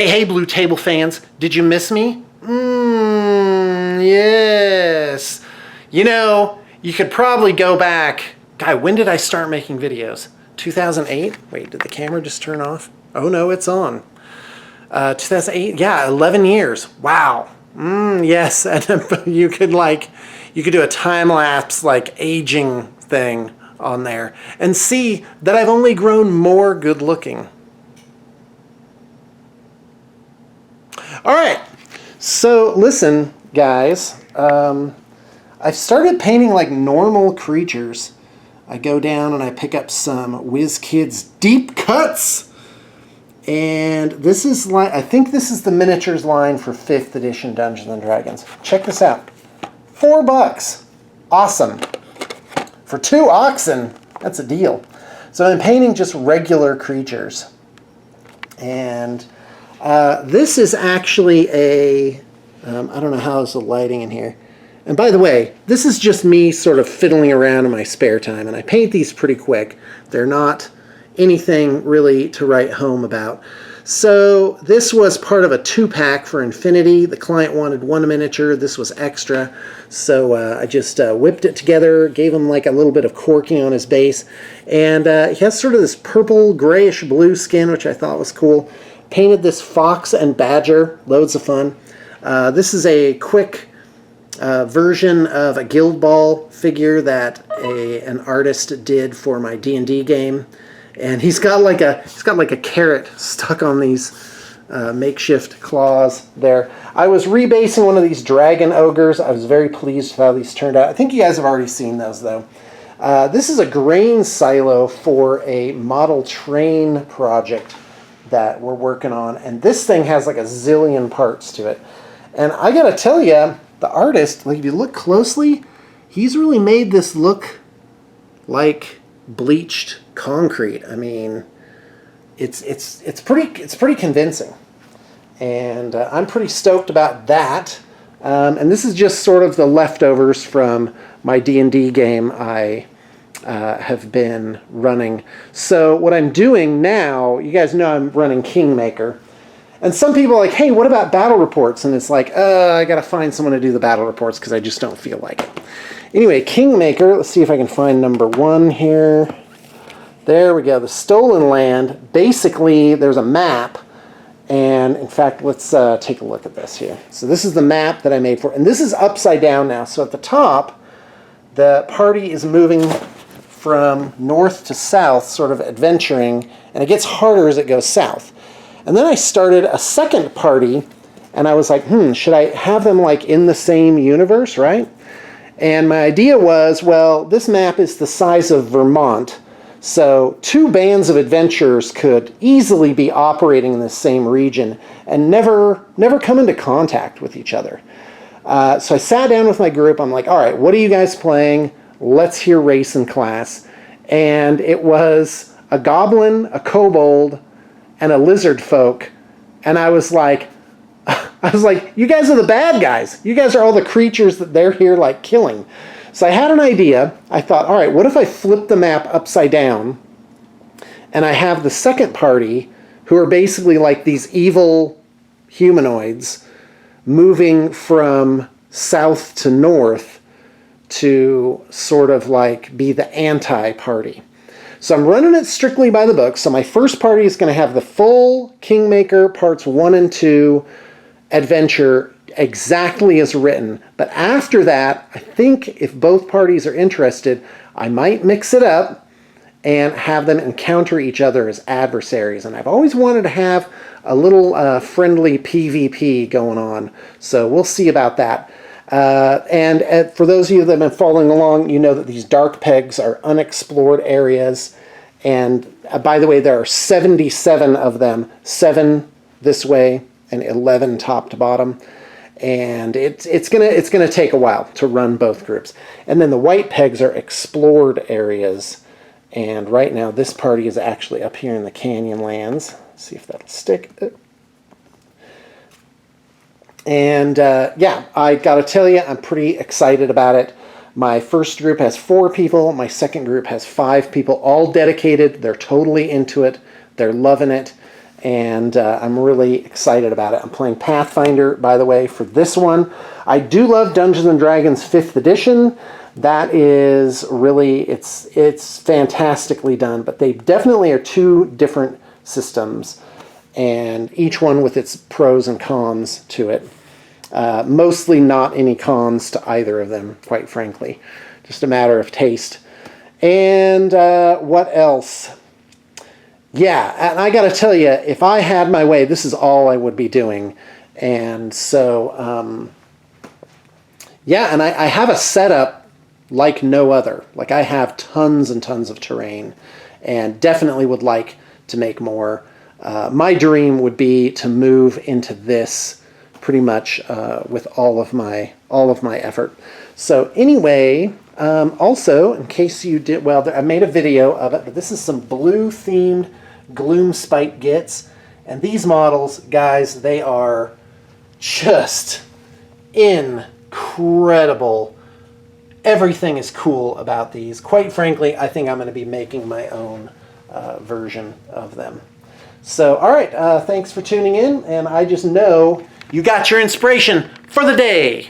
Hey, Blue Table fans, did you miss me? Yes. You know, you could probably go back. Guy, when did I start making videos? 2008? Wait, did the camera just turn off? Oh no, it's on. 2008? Yeah, 11 years. Wow. Yes, and you could do a time-lapse aging thing on there and see that I've only grown more good-looking. All right, so listen, guys. I've started painting like normal creatures. I go down and I pick up some WizKids deep cuts. And this is I think this is the miniatures line for 5th edition Dungeons and Dragons. Check this out. $4. Awesome. For 2 oxen, that's a deal. So I'm painting just regular creatures. And this is actually a, I don't know how's the lighting in here. And by the way, this is just me sort of fiddling around in my spare time, and I paint these pretty quick. They're not anything really to write home about. So this was part of a 2-pack for Infinity. The client wanted 1 miniature. This was extra. So I just whipped it together, gave him like a little bit of corking on his base. And he has sort of this purple, grayish blue skin, which I thought was cool. Painted this fox and badger, loads of fun. This is a quick version of a Guild Ball figure that an artist did for my D&D game, and he's got like a carrot stuck on these makeshift claws there. I was rebasing one of these dragon ogres. I was very pleased with how these turned out. I think you guys have already seen those though. This is a grain silo for a model train project that we're working on, and this thing has like a zillion parts to it. And I gotta tell you, the artist, like if you look closely, he's really made this look like bleached concrete. I mean, it's pretty convincing, and I'm pretty stoked about that. And this is just sort of the leftovers from my D&D game I have been running. So what I'm doing now, you guys know I'm running Kingmaker. And some people are like, hey, what about battle reports? And it's like, I gotta find someone to do the battle reports because I just don't feel like it. Anyway, Kingmaker, let's see if I can find number 1 here. There we go, the Stolen Land. Basically, there's a map. And in fact, let's take a look at this here. So this is the map that I made for, and this is upside down now. So at the top, the party is moving from north to south, sort of adventuring, and it gets harder as it goes south. And then I started a second party, and I was like, should I have them like in the same universe, right? And my idea was, well, this map is the size of Vermont, so 2 bands of adventurers could easily be operating in the same region and never come into contact with each other. So I sat down with my group. I'm like, all right, what are you guys playing? Let's hear race and class. And it was a goblin, a kobold, and a lizard folk. And I was like, you guys are the bad guys. You guys are all the creatures that they're here like killing. So I had an idea. I thought, all right, what if I flip the map upside down and I have the second party, who are basically like these evil humanoids, moving from south to north to sort of like be the anti-party. So I'm running it strictly by the book. So my first party is going to have the full Kingmaker parts 1 and 2 adventure exactly as written. But after that, I think if both parties are interested, I might mix it up and have them encounter each other as adversaries. And I've always wanted to have a little friendly PvP going on. So we'll see about that. And for those of you that have been following along, you know that these dark pegs are unexplored areas. And by the way, there are 77 of them, 7 this way and 11 top to bottom. And it's gonna take a while to run both groups. And then the white pegs are explored areas. And right now, this party is actually up here in the canyon lands. Let's see if that'll stick. And yeah, I gotta tell you, I'm pretty excited about it. My first group has 4 people. My second group has 5 people, all dedicated. They're totally into it. They're loving it. and I'm really excited about it. I'm playing Pathfinder, by the way, for this one. I do love Dungeons & Dragons 5th edition. That is really, it's fantastically done, but they definitely are two different systems, and each one with its pros and cons to it. Mostly not any cons to either of them, quite frankly. Just a matter of taste. And what else? Yeah, and I got to tell you, if I had my way, this is all I would be doing. And so, yeah, and I have a setup like no other. Like, I have tons and tons of terrain, and definitely would like to make more. My dream would be to move into this pretty much with all of my effort. So anyway, also, in case you did, well, I made a video of it, but this is some blue-themed Gloom Spike Gits. And these models, guys, they are just incredible. Everything is cool about these. Quite frankly, I think I'm going to be making my own version of them. So, all right, thanks for tuning in, and I just know you got your inspiration for the day.